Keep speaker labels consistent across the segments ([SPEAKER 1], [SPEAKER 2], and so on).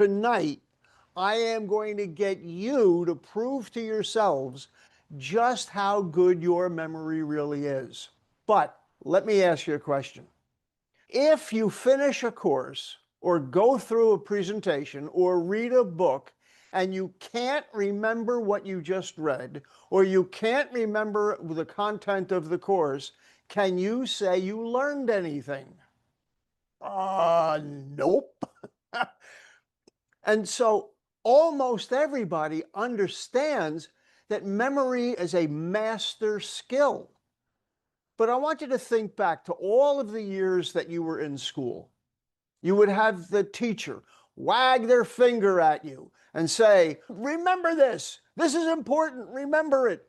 [SPEAKER 1] tonight, I am going to get you to prove to yourselves just how good your memory really is. But let me ask you a question. If you finish a course or go through a presentation or read a book and you can't remember what you just read, or you can't remember the content of the course, can you say you learned anything? Nope. And so almost everybody understands that memory is a master skill. But I want you to think back to all of the years that you were in school. You would have the teacher wag their finger at you and say, remember this. This is important. Remember it.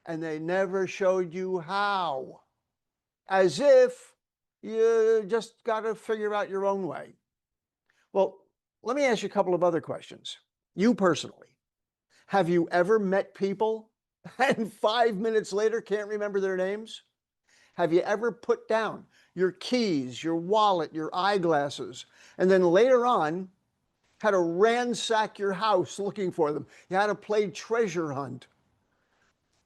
[SPEAKER 1] And they never showed you how, as if you just got to figure out your own way. Well, let me ask you a couple of other questions. You personally, have you ever met people and 5 minutes later can't remember their names? Have you ever put down your keys, your wallet, your eyeglasses, and then later on had to ransack your house looking for them? You had to play treasure hunt.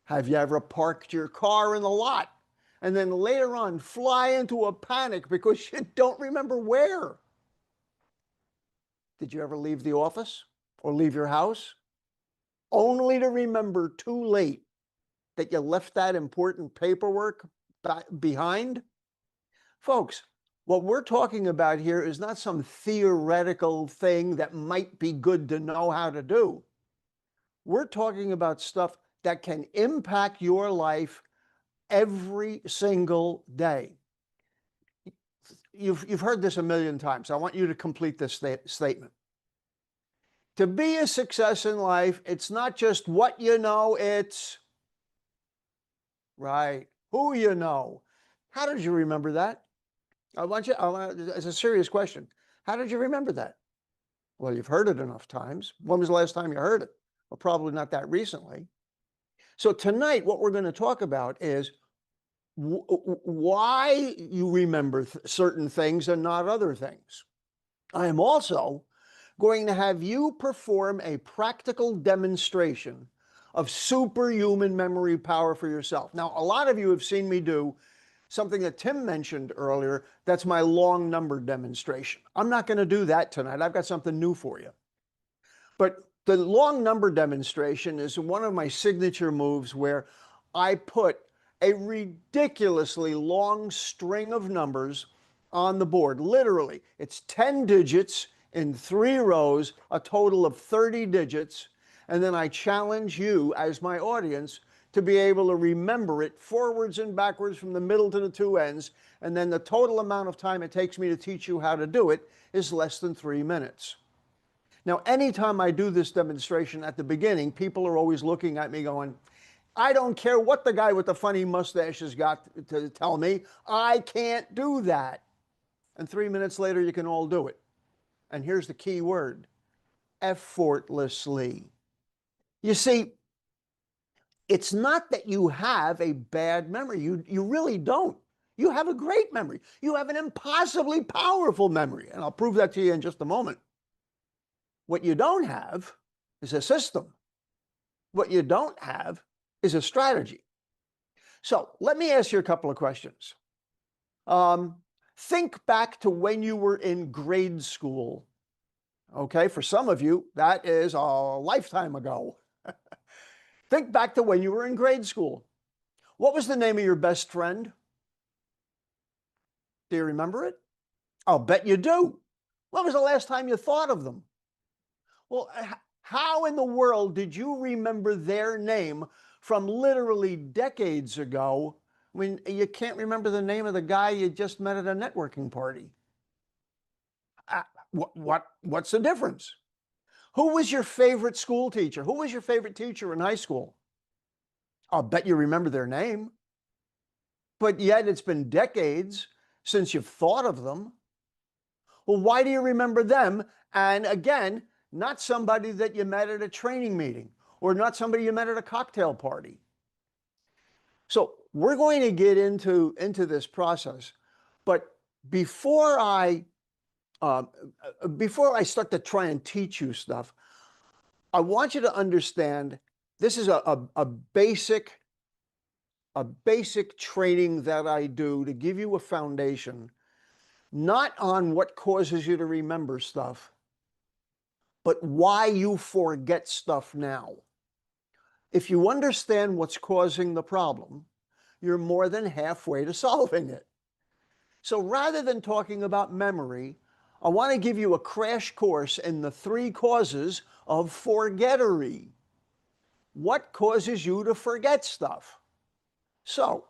[SPEAKER 1] Have you ever parked your car in the lot and then later on fly into a panic because you don't remember where? Did you ever leave the office or leave your house only to remember too late that you left that important paperwork behind? Folks, what we're talking about here is not some theoretical thing that might be good to know how to do. We're talking about stuff that can impact your life every single day. You've heard this a million times. I want you to complete this statement. To be a success in life, it's not just what you know, it's right, who you know. How did you remember that? It's a serious question. How did you remember that? Well, you've heard it enough times. When was the last time you heard it? Well, probably not that recently. So tonight, what we're going to talk about is why you remember certain things and not other things. I am also going to have you perform a practical demonstration of superhuman memory power for yourself. Now, a lot of you have seen me do something that Tim mentioned earlier. That's my long number demonstration. I'm not going to do that tonight. I've got something new for you. But the long number demonstration is one of my signature moves where I put a ridiculously long string of numbers on the board. Literally, it's 10 digits in 3 rows, a total of 30 digits. And then I challenge you as my audience to be able to remember it forwards and backwards from the middle to the 2 ends. And then the total amount of time it takes me to teach you how to do it is less than 3 minutes. Now, anytime I do this demonstration at the beginning, people are always looking at me going, I don't care what the guy with the funny mustache has got to tell me. I can't do that. And 3 minutes later, you can all do it. And here's the key word: effortlessly. You see, it's not that you have a bad memory. You really don't. You have a great memory. You have an impossibly powerful memory. And I'll prove that to you in just a moment. What you don't have is a system. What you don't have is a strategy. So let me ask you a couple of questions. Think back to when you were in grade school. Okay, for some of you, that is a lifetime ago. Think back to when you were in grade school. What was the name of your best friend? Do you remember it? I'll bet you do. When was the last time you thought of them? Well, how in the world did you remember their name from literally decades ago when you can't remember the name of the guy you just met at a networking party? What's the difference? Who was your favorite school teacher? Who was your favorite teacher in high school? I'll bet you remember their name. But yet it's been decades since you've thought of them. Well, why do you remember them? And again, not somebody that you met at a training meeting or not somebody you met at a cocktail party. So we're going to get into this process. But before I uh, before I start to try and teach you stuff, I want you to understand this is a basic training that I do to give you a foundation, not on what causes you to remember stuff, but why you forget stuff now. If you understand what's causing the problem, you're more than halfway to solving it. So rather than talking about memory, I want to give you a crash course in the 3 causes of forgettery. What causes you to forget stuff? So,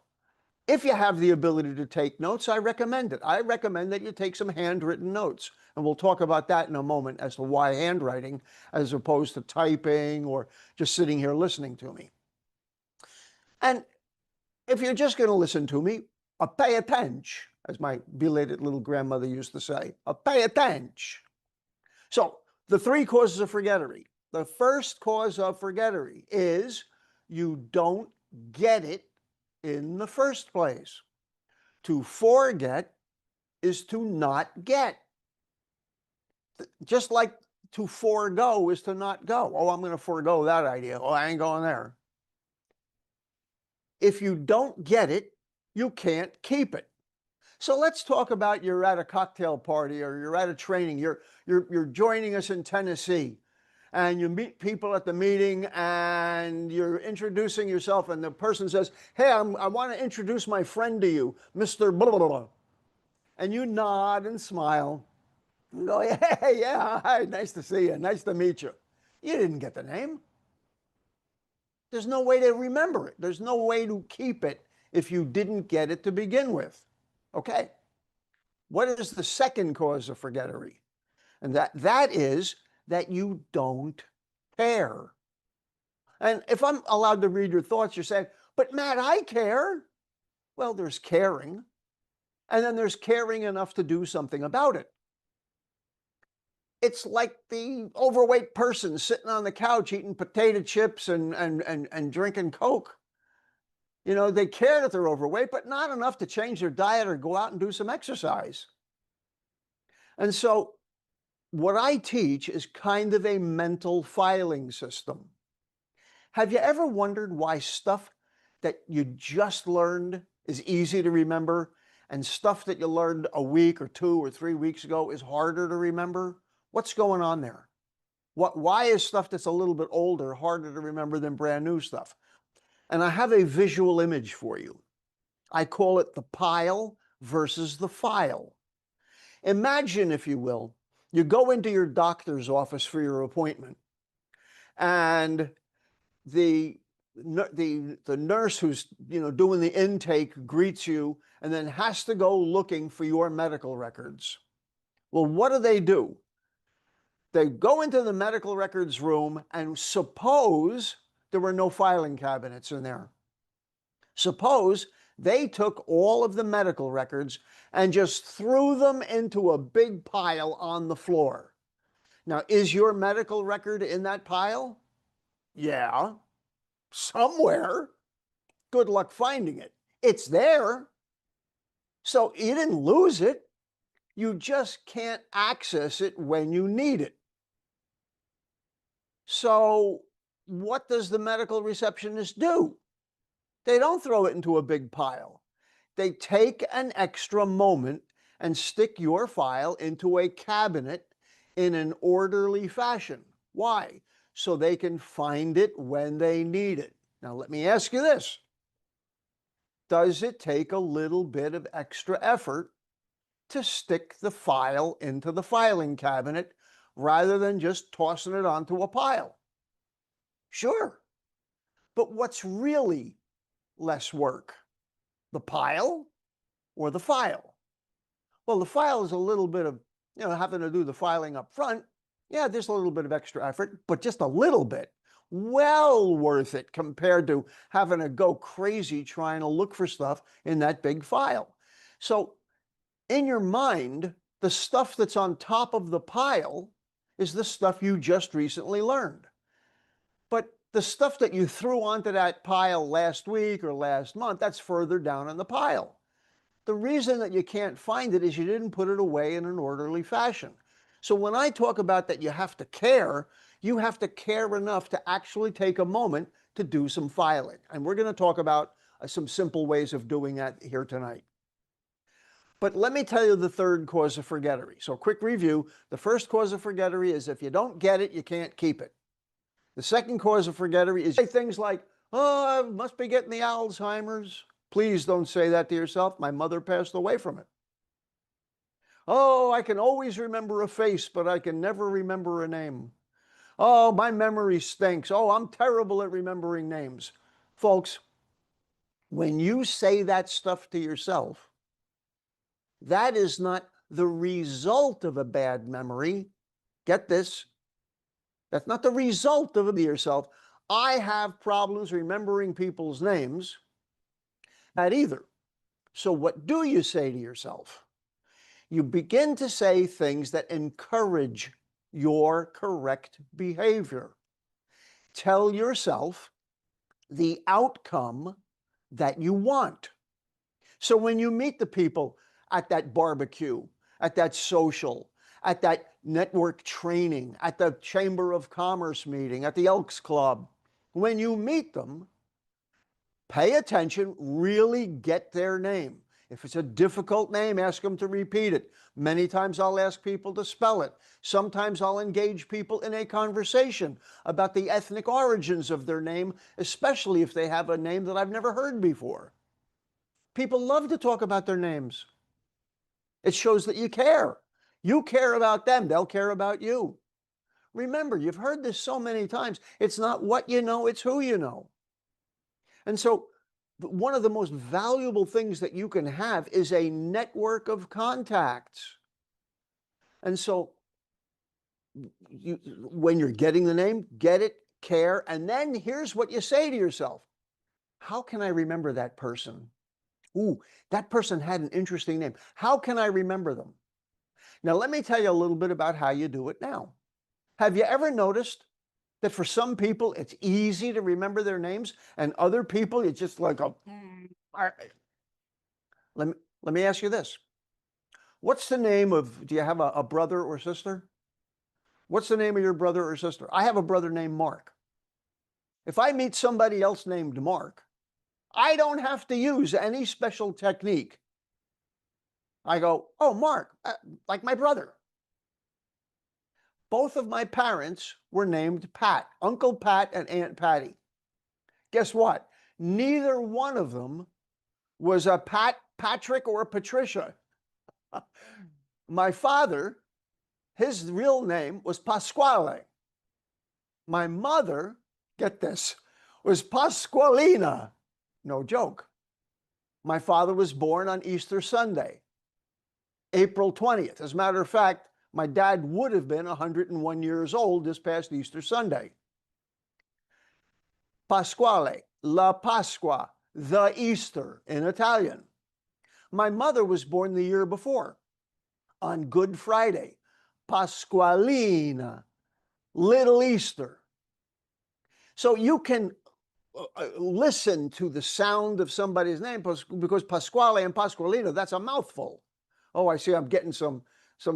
[SPEAKER 1] if you have the ability to take notes, I recommend it. I recommend that you take some handwritten notes. And we'll talk about that in a moment as to why handwriting as opposed to typing or just sitting here listening to me. And if you're just going to listen to me, pay attention, as my belated little grandmother used to say, pay attention. So, the 3 causes of forgettery. The first cause of forgettery is you don't get it in the first place. To forget is to not get. Just like to forego is to not go. Oh, I'm going to forego that idea. Oh, I ain't going there. If you don't get it, you can't keep it. So let's talk about you're at a cocktail party or you're at a training. You're joining us in Tennessee, and you meet people at the meeting and you're introducing yourself, and the person says, "Hey, I want to introduce my friend to you, Mr. Blah, blah, blah." And you nod and smile and go, "Yeah, yeah, hi, nice to see you, nice to meet you." You didn't get the name. There's no way to remember it. There's no way to keep it if you didn't get it to begin with. Okay. What is the second cause of forgettery? And that is that you don't care. And if I'm allowed to read your thoughts, you're saying, "But Matt, I care." Well, there's caring, and then there's caring enough to do something about it. It's like the overweight person sitting on the couch eating potato chips and drinking Coke. You know, they care that they're overweight, but not enough to change their diet or go out and do some exercise. And so what I teach is kind of a mental filing system. Have you ever wondered why stuff that you just learned is easy to remember and stuff that you learned a week or 2 or 3 weeks ago is harder to remember? What's going on there? Why is stuff that's a little bit older harder to remember than brand new stuff? And I have a visual image for you. I call it the pile versus the file. Imagine, if you will, you go into your doctor's office for your appointment, and the nurse who's doing the intake greets you and then has to go looking for your medical records. Well, what do? They go into the medical records room, and suppose there were no filing cabinets in there. Suppose they took all of the medical records and just threw them into a big pile on the floor. Now, is your medical record in that pile? Yeah, somewhere. Good luck finding it. It's there. So you didn't lose it. You just can't access it when you need it. So what does the medical receptionist do? They don't throw it into a big pile. They take an extra moment and stick your file into a cabinet in an orderly fashion. Why? So they can find it when they need it. Now, let me ask you this. Does it take a little bit of extra effort to stick the file into the filing cabinet rather than just tossing it onto a pile? Sure. But what's really less work? The pile or the file? Well, the file is a little bit of, having to do the filing up front. Yeah, there's a little bit of extra effort, but just a little bit. Well worth it compared to having to go crazy trying to look for stuff in that big file. So in your mind, the stuff that's on top of the pile is the stuff you just recently learned. But the stuff that you threw onto that pile last week or last month, that's further down in the pile. the reason that you can't find it is you didn't put it away in an orderly fashion. So when I talk about that you have to care enough to actually take a moment to do some filing. And we're going to talk about some simple ways of doing that here tonight. But let me tell you the third cause of forgettery. So quick review. The first cause of forgettery is if you don't get it, you can't keep it. The second cause of forgettery is things like, oh, I must be getting the Alzheimer's. Please don't say that to yourself. My mother passed away from it. Oh, I can always remember a face, but I can never remember a name. Oh, my memory stinks. Oh, I'm terrible at remembering names. Folks, when you say that stuff to yourself, that is not the result of a bad memory. Get this. That's not the result of it yourself. I have problems remembering people's names. That either. So what do you say to yourself? You begin to say things that encourage your correct behavior. Tell yourself the outcome that you want. So when you meet the people at that barbecue, at that social, at that network training, at the Chamber of Commerce meeting, at the Elks Club, when you meet them, pay attention, really get their name. If it's a difficult name, ask them to repeat it. Many times I'll ask people to spell it. Sometimes I'll engage people in a conversation about the ethnic origins of their name, especially if they have a name that I've never heard before. People love to talk about their names. It shows that you care. You care about them, they'll care about you. Remember, you've heard this so many times. It's not what you know, it's who you know. And so one of the most valuable things that you can have is a network of contacts. And so when you're getting the name, get it, care, and then here's what you say to yourself. How can I remember that person? Ooh, that person had an interesting name. How can I remember them? Now, let me tell you a little bit about how you do it now. Have you ever noticed that for some people it's easy to remember their names, and other people it's just like a... Let me ask you this. What's the name of, do you have a brother or sister? What's the name of your brother or sister? I have a brother named Mark. If I meet somebody else named Mark, I don't have to use any special technique. I go, oh, Mark, like my brother. Both of my parents were named Pat, Uncle Pat and Aunt Patty. Guess what? Neither one of them was a Patrick, or a Patricia. My father, his real name was Pasquale. My mother, get this, was Pasqualina. No joke. My father was born on Easter Sunday, April 20th. As a matter of fact, my dad would have been 101 years old this past Easter Sunday. Pasquale, la Pasqua, the Easter in Italian. My mother was born the year before, on Good Friday, Pasqualina, Little Easter. So you can listen to the sound of somebody's name, because Pasquale and Pasqualina, that's a mouthful. Oh, I see I'm getting some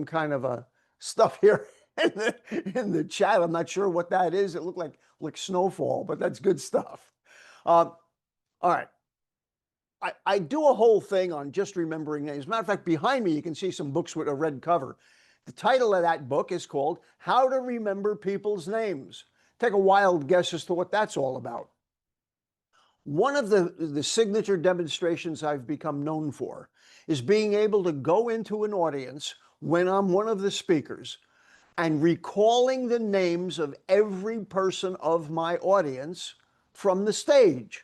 [SPEAKER 1] kind of a stuff here in the chat. I'm not sure what that is. It looked like snowfall, but that's good stuff. All right. I do a whole thing on just remembering names. As a matter of fact, behind me, you can see some books with a red cover. The title of that book is called How to Remember People's Names. Take a wild guess as to what that's all about. One of the signature demonstrations I've become known for is being able to go into an audience when I'm one of the speakers and recalling the names of every person of my audience from the stage.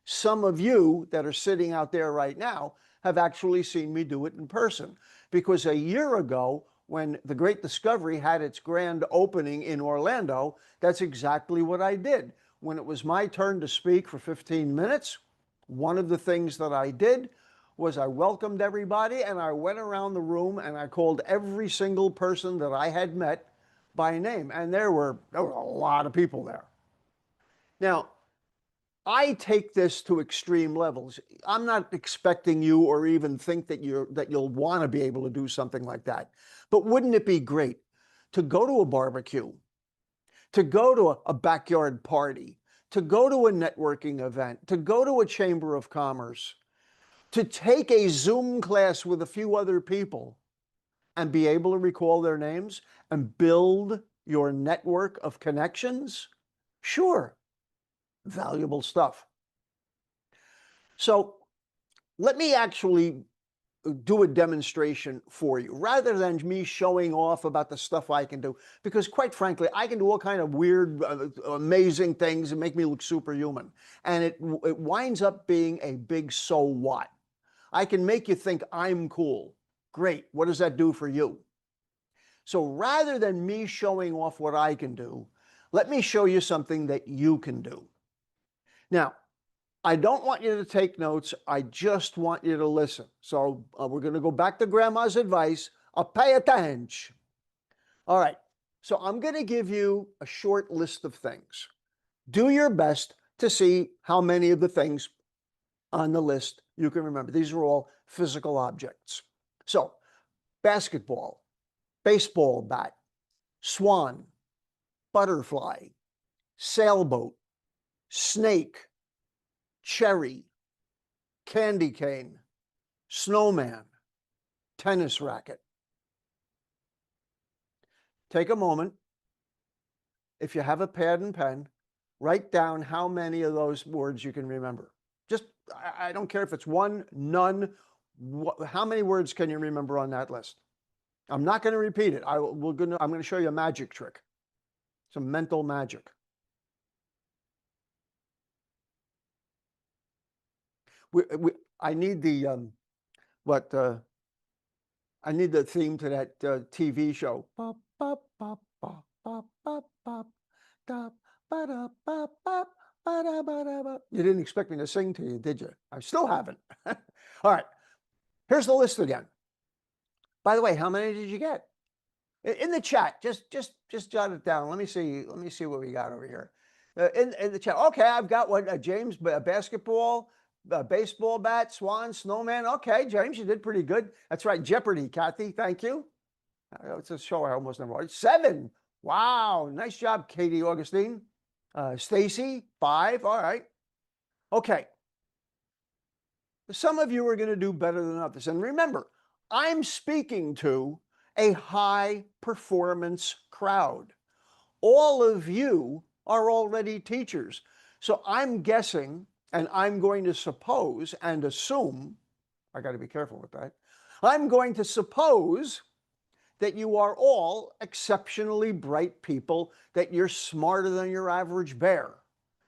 [SPEAKER 1] Some of you that are sitting out there right now have actually seen me do it in person, because a year ago, when the Great Discovery had its grand opening in Orlando, that's exactly what I did. When it was my turn to speak for 15 minutes, one of the things that I did was I welcomed everybody, and I went around the room and I called every single person that I had met by name. And there were a lot of people there. Now, I take this to extreme levels. I'm not expecting you or even think that you'll want to be able to do something like that. But wouldn't it be great to go to a barbecue, to go to a backyard party, to go to a networking event, to go to a chamber of commerce, to take a Zoom class with a few other people and be able to recall their names and build your network of connections? Sure, valuable stuff. So let me actually do a demonstration for you rather than me showing off about the stuff I can do, because quite frankly, I can do all kind of weird, amazing things and make me look superhuman. And it winds up being a big so what. I can make you think I'm cool. Great. What does that do for you? So rather than me showing off what I can do, let me show you something that you can do. Now, I don't want you to take notes. I just want you to listen. So we're going to go back to Grandma's advice. Pay attention. All right. So I'm going to give you a short list of things. Do your best to see how many of the things on the list you can remember. These are all physical objects. So basketball, baseball bat, swan, butterfly, sailboat, snake, cherry, candy cane, snowman, tennis racket. Take a moment. If you have a pad and pen, write down how many of those words you can remember. Just, I don't care if it's one, none. How many words can you remember on that list? I'm not going to repeat it. I'm going to show you a magic trick, some mental magic. I need the I need the theme to that TV show. You didn't expect me to sing to you, did you? I still haven't. All right, here's the list again. By the way, how many did you get? In the chat, just jot it down. Let me see what we got over here. In the chat. Okay, I've got what, James, basketball, baseball bat, swan, snowman. Okay, James, you did pretty good. That's right, Jeopardy, Kathy. Thank you. It's a show I almost never watched. 7. Wow, nice job, Katie Augustine. Stacy, 5. All right. Okay. Some of you are going to do better than others. And remember, I'm speaking to a high performance crowd. All of you are already teachers. So I'm guessing, and I'm going to suppose and assume, I got to be careful with that, I'm going to suppose that you are all exceptionally bright people, that you're smarter than your average bear.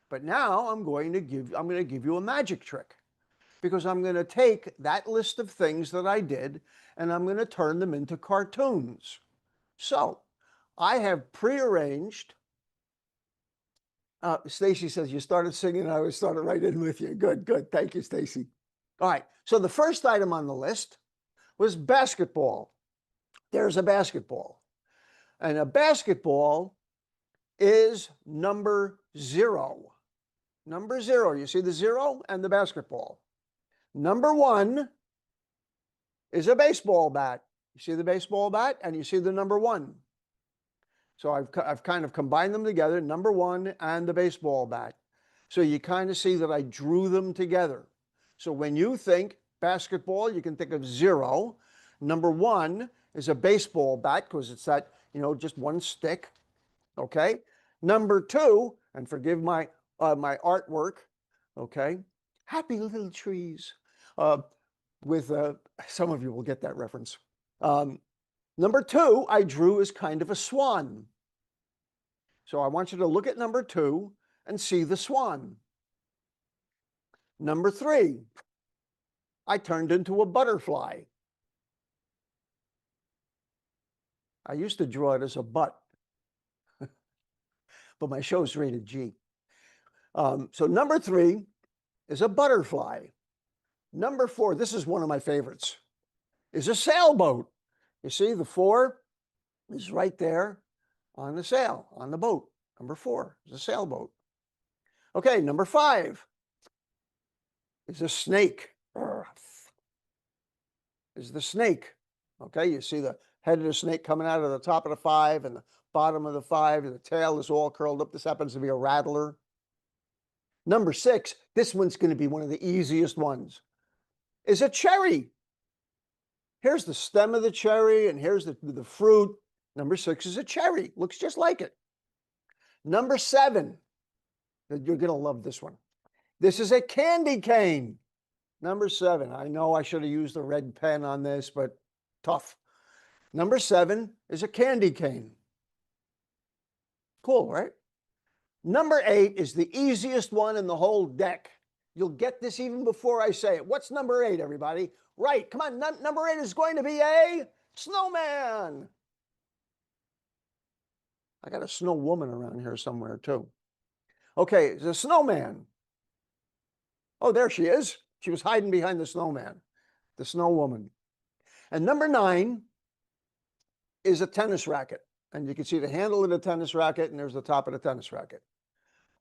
[SPEAKER 1] But now I'm going to give you a magic trick, because I'm going to take that list of things that I did and I'm going to turn them into cartoons. So I have prearranged. Stacy says you started singing, and I started right in with you. Good, good. Thank you, Stacy. All right. So the first item on the list was basketball. There's a basketball. And a basketball is number 0. Number 0. You see the 0 and the basketball. Number 1 is a baseball bat. You see the baseball bat and you see the number 1. So I've kind of combined them together, number 1 and the baseball bat. So you kind of see that I drew them together. So when you think basketball, you can think of 0. Number 1 is a baseball bat, because it's that, just one stick. Okay. Number 2, and forgive my my artwork. Okay. Happy little trees. With some of you will get that reference. Number 2, I drew as kind of a swan. So I want you to look at number 2 and see the swan. Number 3, I turned into a butterfly. I used to draw it as a butt, but my show's rated G. So number 3 is a butterfly. Number 4, this is one of my favorites, is a sailboat. You see the 4 is right there on the sail, on the boat. Number 4 is a sailboat. Okay, number 5 is a snake. Is the snake. Okay, you see the head of the snake coming out of the top of the 5 and the bottom of the 5, and the tail is all curled up. This happens to be a rattler. Number 6, this one's going to be one of the easiest ones, is a cherry. Here's the stem of the cherry, and here's the fruit. Number 6 is a cherry. Looks just like it. Number 7, you're going to love this one. This is a candy cane. Number 7. I know I should have used a red pen on this, but tough. Number 7 is a candy cane. Cool, right? Number 8 is the easiest one in the whole deck. You'll get this even before I say it. What's number 8, everybody? Right, come on, number 8 is going to be a snowman. I got a snow woman around here somewhere too. Okay, the snowman. Oh, there she is. She was hiding behind the snowman, the snow woman. And number 9 is a tennis racket. And you can see the handle of the tennis racket, and there's the top of the tennis racket.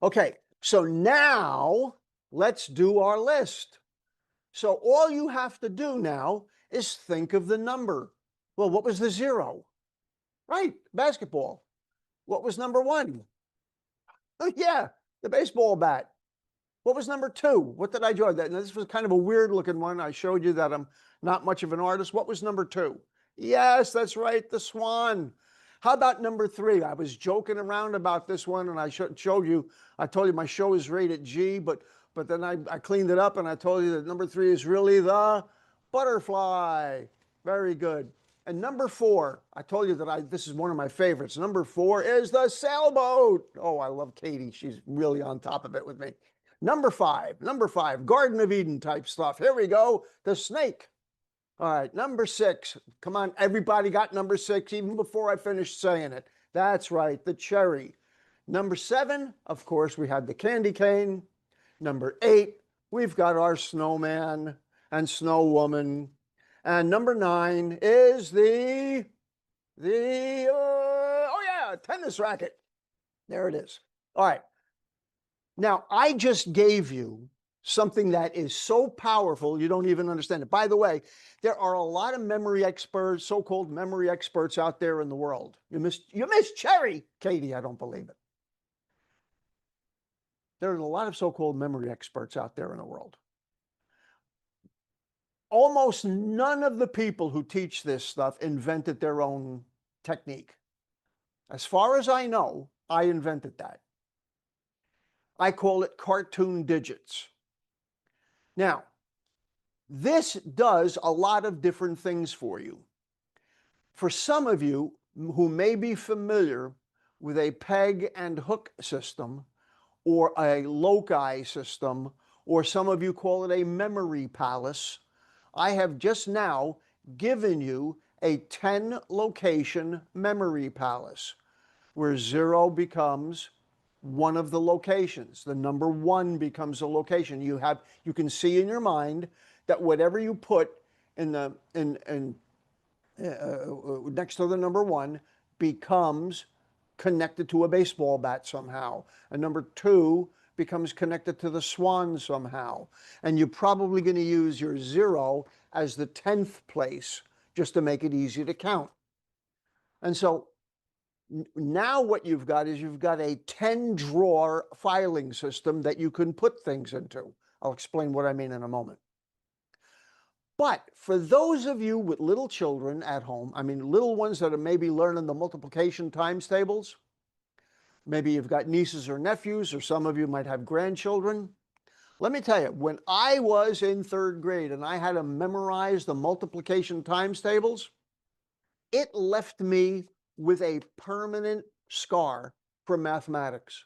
[SPEAKER 1] Okay, so now let's do our list. So all you have to do now is think of the number. Well, what was the 0? Right, basketball. What was number 1? Oh, yeah, the baseball bat. What was number 2? What did I draw? This was kind of a weird looking one. I showed you that I'm not much of an artist. What was number 2? Yes, that's right, the swan. How about number 3? I was joking around about this one, and I showed you, I told you my show is rated G, but then I cleaned it up and I told you that number 3 is really the butterfly. Very good. And number 4, I told you that this is one of my favorites. Number 4 is the sailboat. Oh, I love Katie. She's really on top of it with me. Number 5, Garden of Eden type stuff. Here we go, the snake. All right, number 6. Come on, everybody got number 6 even before I finished saying it. That's right, the cherry. Number 7, of course, we had the candy cane. Number 8, we've got our snowman and snow woman. And number 9 is the tennis racket. There it is. All right. Now, I just gave you something that is so powerful you don't even understand it. By the way, there are a lot of memory experts, so-called memory experts out there in the world. You missed cherry, Katie. I don't believe it. There are a lot of so-called memory experts out there in the world. Almost none of the people who teach this stuff invented their own technique. As far as I know, I invented that. I call it cartoon digits. Now, this does a lot of different things for you. For some of you who may be familiar with a peg and hook system or a loci system, or some of you call it a memory palace, I have just now given you a 10 location memory palace where 0 becomes one of the locations. The number 1 becomes a location. You can see in your mind that whatever you put in the next to the number 1 becomes connected to a baseball bat somehow. And number 2 becomes connected to the swan somehow. And you're probably going to use your 0 as the 10th place just to make it easy to count. And so now what you've got is you've got a 10-drawer filing system that you can put things into. I'll explain what I mean in a moment. But for those of you with little children at home, I mean little ones that are maybe learning the multiplication times tables, maybe you've got nieces or nephews, or some of you might have grandchildren. Let me tell you, when I was in 3rd grade and I had to memorize the multiplication times tables, it left me with a permanent scar from mathematics.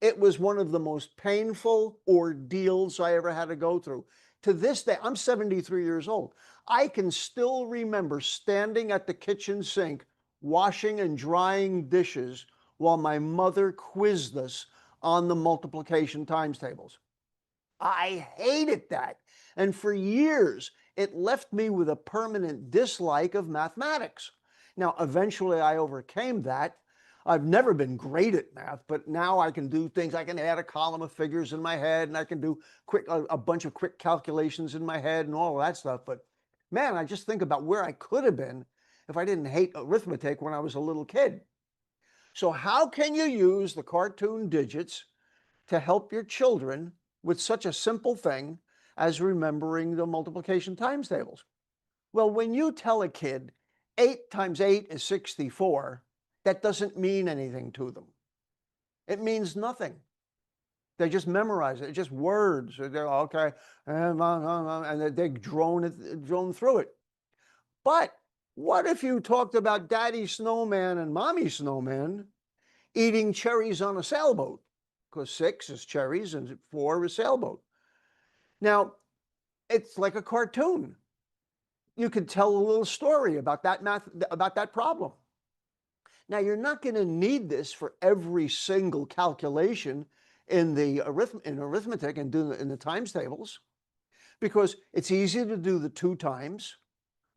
[SPEAKER 1] It was one of the most painful ordeals I ever had to go through. To this day, I'm 73 years old. I can still remember standing at the kitchen sink, washing and drying dishes while my mother quizzed us on the multiplication times tables. I hated that. And for years, it left me with a permanent dislike of mathematics. Now, eventually I overcame that. I've never been great at math, but now I can do things. I can add a column of figures in my head, and I can do a bunch of quick calculations in my head and all of that stuff. But man, I just think about where I could have been if I didn't hate arithmetic when I was a little kid. So how can you use the cartoon digits to help your children with such a simple thing as remembering the multiplication times tables? Well, when you tell a kid 8 times 8 is 64, that doesn't mean anything to them. It means nothing. They just memorize it. It's just words. They're okay, and they drone through it. But what if you talked about Daddy Snowman and Mommy Snowman eating cherries on a sailboat? Because 6 is cherries and 4 is sailboat. Now, it's like a cartoon. You could tell a little story about that problem. Now, you're not going to need this for every single calculation in arithmetic and in the times tables, because it's easy to do the 2 times.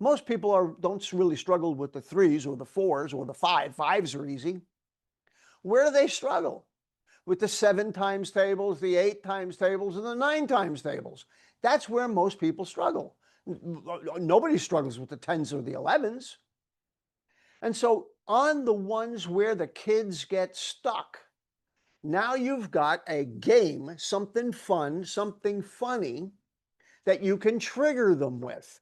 [SPEAKER 1] Most people don't really struggle with the 3s or the 4s or the 5. 5s are easy. Where do they struggle? With the 7 times tables, the 8 times tables, and the 9 times tables. That's where most people struggle. Nobody struggles with the 10s or the 11s. And so on the ones where the kids get stuck, now you've got a game, something fun, something funny that you can trigger them with.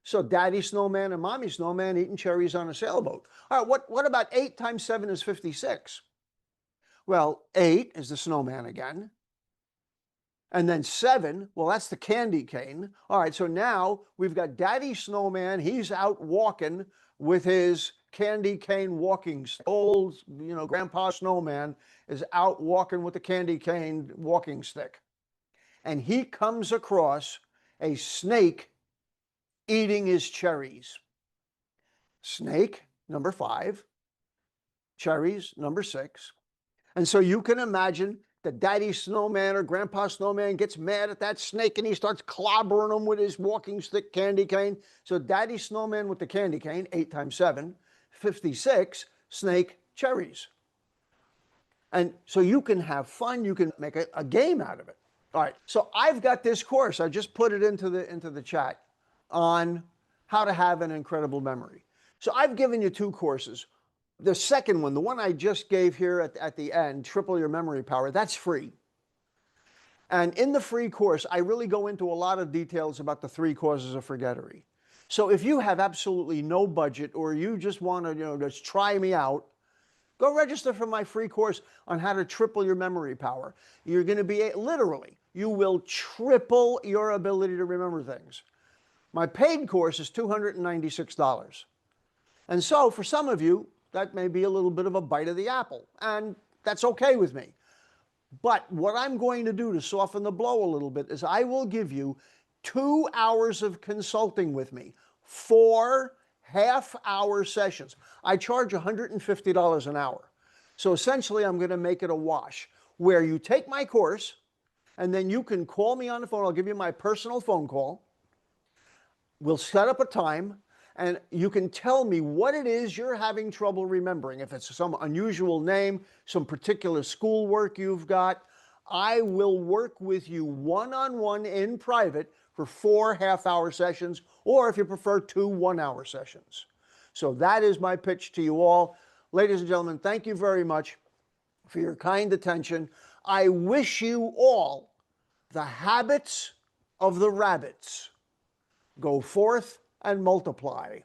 [SPEAKER 1] So Daddy Snowman and Mommy Snowman eating cherries on a sailboat. All right, what about 8 times 7 is 56? Well, 8 is the snowman again. And then 7, well, that's the candy cane. All right, so now we've got Daddy Snowman. He's out walking with his candy cane walking stick. Old, Grandpa Snowman is out walking with the candy cane walking stick. And he comes across a snake eating his cherries. Snake, number 5. Cherries, number 6. And so you can imagine that Daddy Snowman or Grandpa Snowman gets mad at that snake and he starts clobbering him with his walking stick candy cane. So Daddy Snowman with the candy cane, 8 times 7, 56, snake, cherries. And so you can have fun, you can make a game out of it. All right, so I've got this course, I just put it into the chat, on how to have an incredible memory. So I've given you 2 courses. The second one, the one I just gave here at the end, Triple Your Memory Power, that's free. And in the free course, I really go into a lot of details about the 3 causes of forgettery. So if you have absolutely no budget, or you just want to, just try me out, go register for my free course on how to triple your memory power. You're going to be, literally, you will triple your ability to remember things. My paid course is $296. And so for some of you, that may be a little bit of a bite of the apple, and that's okay with me. But what I'm going to do to soften the blow a little bit is I will give you 2 hours of consulting with me, 4 half-hour sessions. I charge $150 an hour. So essentially, I'm going to make it a wash, where you take my course, and then you can call me on the phone. I'll give you my personal phone call. We'll set up a time, and you can tell me what it is you're having trouble remembering. If it's some unusual name, some particular schoolwork you've got, I will work with you one-on-one in private for 4 half-hour sessions, or if you prefer, 2 one-hour sessions. So that is my pitch to you all. Ladies and gentlemen, thank you very much for your kind attention. I wish you all the habits of the rabbits. Go forth and multiply.